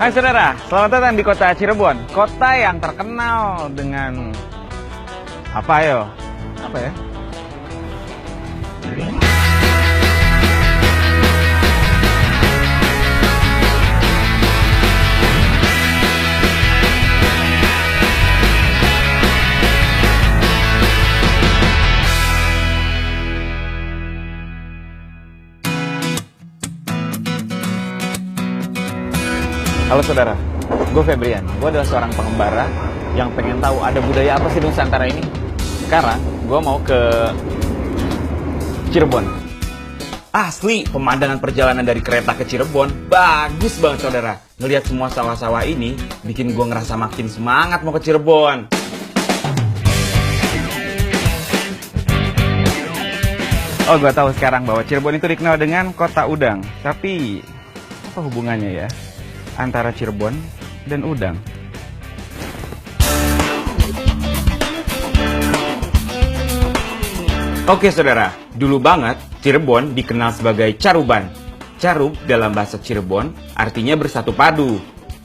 Hai saudara, selamat datang di kota Cirebon. Kota yang terkenal dengan apa yo? Apa ya? Halo saudara, gue Febrian. Gue adalah seorang pengembara yang pengen tahu ada budaya apa sih Nusantara ini. Sekarang gue mau ke Cirebon. Asli, pemandangan perjalanan dari kereta ke Cirebon bagus banget saudara. Ngelihat semua sawah-sawah ini bikin gue ngerasa makin semangat mau ke Cirebon. Oh, gue tahu sekarang bahwa Cirebon itu dikenal dengan kota udang. Tapi apa hubungannya ya antara Cirebon dan udang? Oke saudara, dulu banget Cirebon dikenal sebagai Caruban. Carub dalam bahasa Cirebon artinya bersatu padu,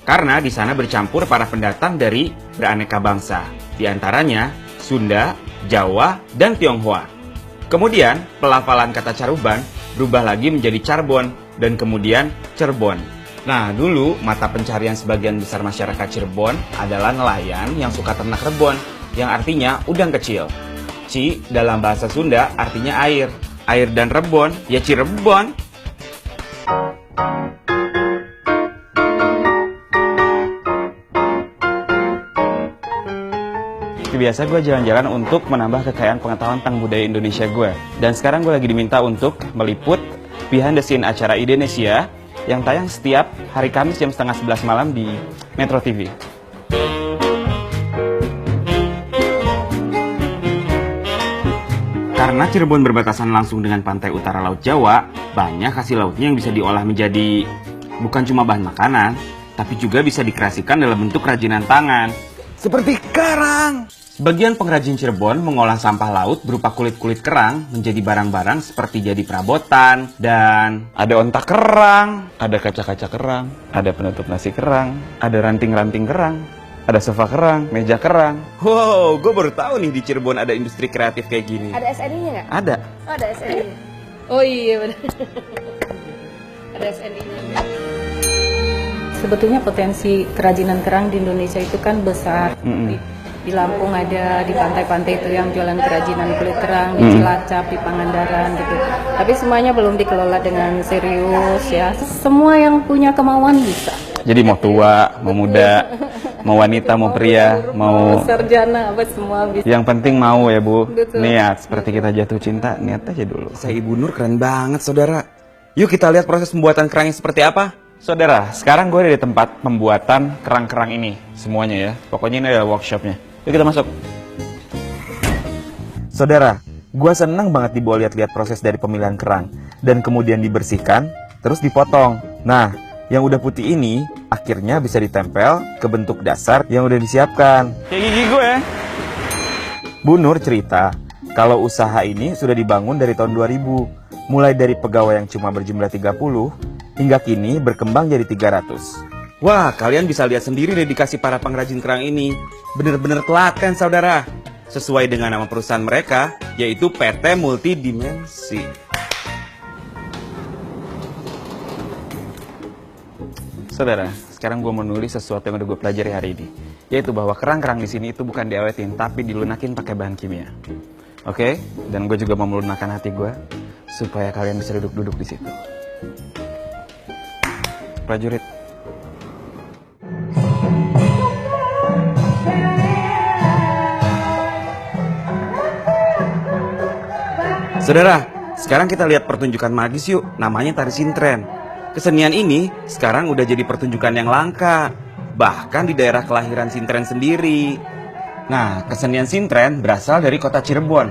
karena di sana bercampur para pendatang dari beraneka bangsa, di antaranya Sunda, Jawa, dan Tionghoa. Kemudian pelafalan kata Caruban berubah lagi menjadi Carbon dan kemudian Cerbon. Nah, dulu mata pencarian sebagian besar masyarakat Cirebon adalah nelayan yang suka ternak rebon, yang artinya udang kecil. Ci dalam bahasa Sunda artinya air. Air dan rebon, ya Cirebon. Biasa gue jalan-jalan untuk menambah kekayaan pengetahuan tentang budaya Indonesia gue. Dan sekarang gue lagi diminta untuk meliput behind the scene acara Indonesia yang tayang setiap hari Kamis jam setengah 11 malam di Metro TV. Karena Cirebon berbatasan langsung dengan pantai utara Laut Jawa, banyak hasil lautnya yang bisa diolah menjadi bukan cuma bahan makanan, tapi juga bisa dikreasikan dalam bentuk kerajinan tangan. Seperti karang! Sebagian pengrajin Cirebon mengolah sampah laut berupa kulit-kulit kerang menjadi barang-barang seperti jadi perabotan, dan ada ontak kerang, ada kaca-kaca kerang, ada penutup nasi kerang, ada ranting-ranting kerang, ada sofa kerang, meja kerang. Wow, gue baru tahu nih di Cirebon ada industri kreatif kayak gini. Ada SNI-nya nggak? Ada. Oh, ada SNI-nya. Oh iya benar. Ada SNI-nya. Sebetulnya potensi kerajinan kerang di Indonesia itu kan besar. Di Lampung ada, di pantai-pantai itu yang jualan kerajinan kulit kerang, di Cilacap, di Pangandaran gitu. Tapi semuanya belum dikelola dengan serius ya. Semua yang punya kemauan bisa. Jadi mau tua, mau muda, mau wanita, mau pria, mau sarjana, apa semua bisa. Yang penting mau ya Bu. Betul. Niat, seperti kita jatuh cinta, niat aja dulu. Saya Ibu Nur keren banget saudara. Yuk kita lihat proses pembuatan kerangnya seperti apa. Saudara, sekarang gue ada di tempat pembuatan kerang-kerang ini. Semuanya ya, pokoknya ini adalah workshopnya. Yuk kita masuk. Saudara, gue senang banget dibawa lihat-lihat proses dari pemilihan kerang. Dan kemudian dibersihkan, terus dipotong. Nah, yang udah putih ini akhirnya bisa ditempel ke bentuk dasar yang udah disiapkan. Kayak gigi gue ya. Bu Nur cerita, kalau usaha ini sudah dibangun dari tahun 2000. Mulai dari pegawai yang cuma berjumlah 30, hingga kini berkembang jadi 300. Wah, kalian bisa lihat sendiri dedikasi para pengrajin kerang ini. Bener-bener telaten, saudara. Sesuai dengan nama perusahaan mereka, yaitu PT Multidimensi. Saudara, sekarang gue mau nulis sesuatu yang udah gue pelajari hari ini. Yaitu bahwa kerang-kerang di sini itu bukan diawetin, tapi dilunakin pakai bahan kimia. Oke? Dan gue juga mau melunakkan hati gue, supaya kalian bisa duduk-duduk di situ. Prajurit. Saudara, sekarang kita lihat pertunjukan magis yuk, namanya tari sintren. Kesenian ini sekarang udah jadi pertunjukan yang langka, bahkan di daerah kelahiran sintren sendiri. Nah, kesenian sintren berasal dari kota Cirebon.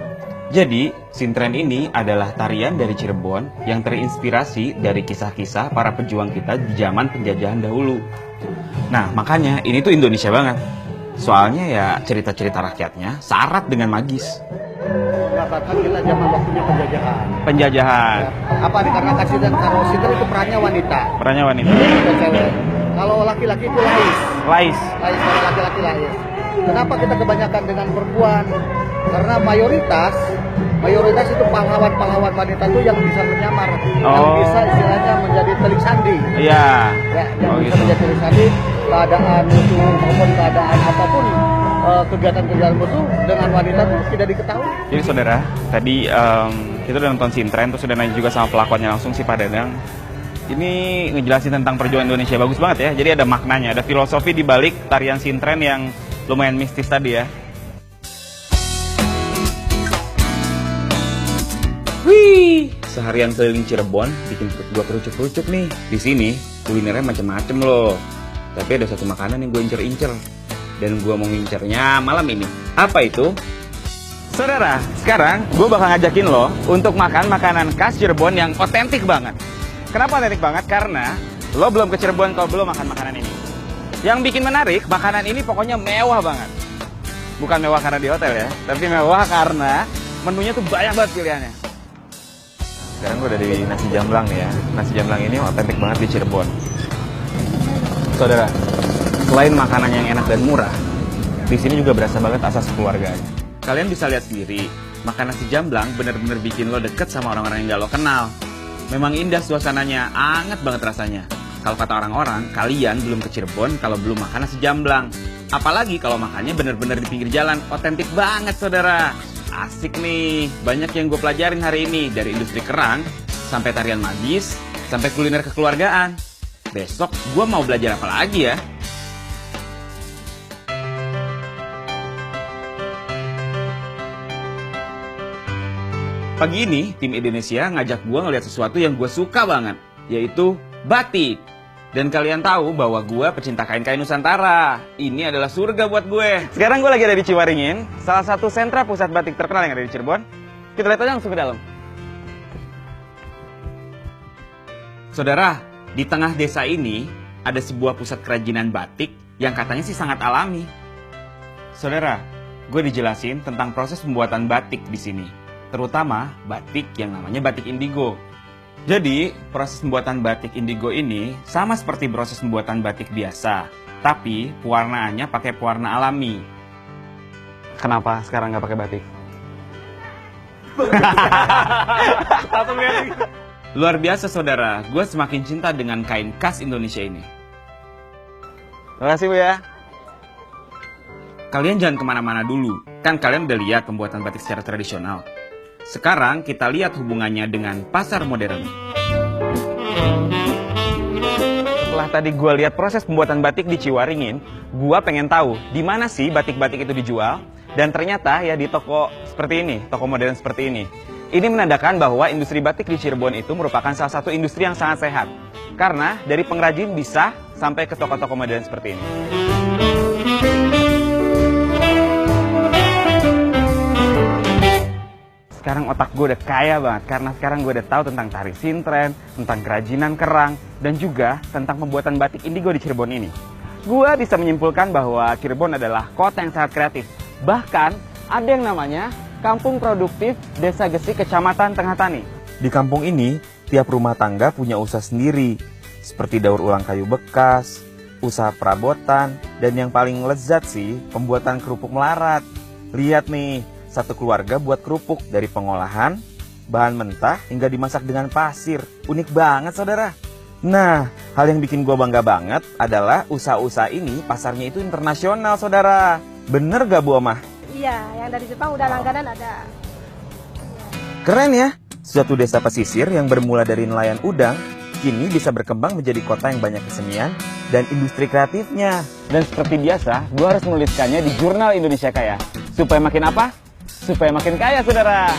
Jadi, sintren ini adalah tarian dari Cirebon yang terinspirasi dari kisah-kisah para pejuang kita di zaman penjajahan dahulu. Nah, makanya ini tuh Indonesia banget. Soalnya ya cerita-cerita rakyatnya syarat dengan magis. Katakan kita zaman waktunya penjajahan. Penjajahan. Ya, apa dikarenakan Sinten, kalau Sinten itu perannya wanita. Perannya wanita. Ada cewek. Kalau laki-laki itu lais. Lais. Lais para laki-laki lais. Kenapa kita kebanyakan dengan perempuan? Karena mayoritas itu pahlawan-pahlawan wanita itu yang bisa menyamar, yang bisa istilahnya menjadi telik sandi. Iya. Ya, yang bisa menjadi telik sandi keadaan musuh maupun keadaan apapun kegiatan-kegiatan musuh dengan wanita itu tidak diketahui. Jadi saudara, tadi kita udah nonton Sintren, terus udah nanya juga sama pelakuannya langsung si Pak Dadang. Ini ngejelasin tentang perjuangan Indonesia bagus banget ya. Jadi ada maknanya, ada filosofi di balik tarian Sintren yang lumayan mistis tadi ya. Wih, seharian keliling Cirebon bikin perut gua kerucuk-kerucuk nih. Di sini kulinernya macem-macem loh. Tapi ada satu makanan yang gue incer-incer. Dan gue mau ngincernya malam ini. Apa itu? Saudara, sekarang gue bakal ngajakin lo untuk makan makanan khas Cirebon yang otentik banget. Kenapa otentik banget? Karena lo belum ke Cirebon kalau belum makan makanan ini. Yang bikin menarik, makanan ini pokoknya mewah banget. Bukan mewah karena di hotel ya, tapi mewah karena menunya tuh banyak banget pilihannya. Sekarang gue udah di nasi jamblang nih ya. Nasi jamblang ini otentik banget di Cirebon. Saudara, selain makanan yang enak dan murah, di sini juga berasa banget asas keluarganya. Kalian bisa lihat sendiri, makan nasi jamblang bener-bener bikin lo deket sama orang-orang yang gak lo kenal. Memang indah suasananya, anget banget rasanya. Kalau kata orang-orang, kalian belum ke Cirebon kalau belum makan nasi jamblang. Apalagi kalau makannya bener-bener di pinggir jalan, otentik banget saudara. Asik nih, banyak yang gue pelajarin hari ini. Dari industri kerang, sampai tarian magis, sampai kuliner kekeluargaan. Besok gue mau belajar apa lagi ya? Pagi ini, tim Indonesia ngajak gue ngeliat sesuatu yang gue suka banget, yaitu batik. Dan kalian tahu bahwa gue pecinta kain-kain Nusantara. Ini adalah surga buat gue. Sekarang gue lagi ada di Ciwaringin, salah satu sentra pusat batik terkenal yang ada di Cirebon. Kita lihat aja langsung ke dalam. Saudara, di tengah desa ini ada sebuah pusat kerajinan batik yang katanya sih sangat alami. Saudara, gue dijelasin tentang proses pembuatan batik di sini. Terutama batik yang namanya batik indigo. Jadi, proses pembuatan batik indigo ini sama seperti proses pembuatan batik biasa, tapi pewarnaannya pakai pewarna alami. Kenapa sekarang nggak pakai batik? Luar biasa saudara, gue semakin cinta dengan kain khas Indonesia ini. Terima kasih Bu ya. Kalian jangan kemana-mana dulu, kan kalian udah lihat pembuatan batik secara tradisional. Sekarang kita lihat hubungannya dengan pasar modern. Setelah tadi gue lihat proses pembuatan batik di Ciwaringin, gue pengen tahu di mana sih batik-batik itu dijual. Dan ternyata ya di toko seperti ini, toko modern seperti ini. Ini menandakan bahwa industri batik di Cirebon itu merupakan salah satu industri yang sangat sehat. Karena dari pengrajin bisa sampai ke toko-toko modern seperti ini. Sekarang otak gue udah kaya banget karena sekarang gue udah tahu tentang tari Sintren, tentang kerajinan kerang, dan juga tentang pembuatan batik indigo di Cirebon ini. Gue bisa menyimpulkan bahwa Cirebon adalah kota yang sangat kreatif. Bahkan ada yang namanya Kampung Produktif Desa Gesik Kecamatan Tengah Tani. Di kampung ini, tiap rumah tangga punya usaha sendiri, seperti daur ulang kayu bekas, usaha perabotan, dan yang paling lezat sih, pembuatan kerupuk melarat. Lihat nih, satu keluarga buat kerupuk dari pengolahan, bahan mentah, hingga dimasak dengan pasir. Unik banget saudara. Nah, hal yang bikin gue bangga banget adalah usaha-usaha ini pasarnya itu internasional saudara. Bener gak Bu Omah? Iya, yang dari Jepang udah langganan ada. Keren ya, suatu desa pesisir yang bermula dari nelayan udang, kini bisa berkembang menjadi kota yang banyak kesenian dan industri kreatifnya. Dan seperti biasa, gue harus menuliskannya di Jurnal Indonesia Kaya. Supaya makin apa? Supaya makin kaya, saudara.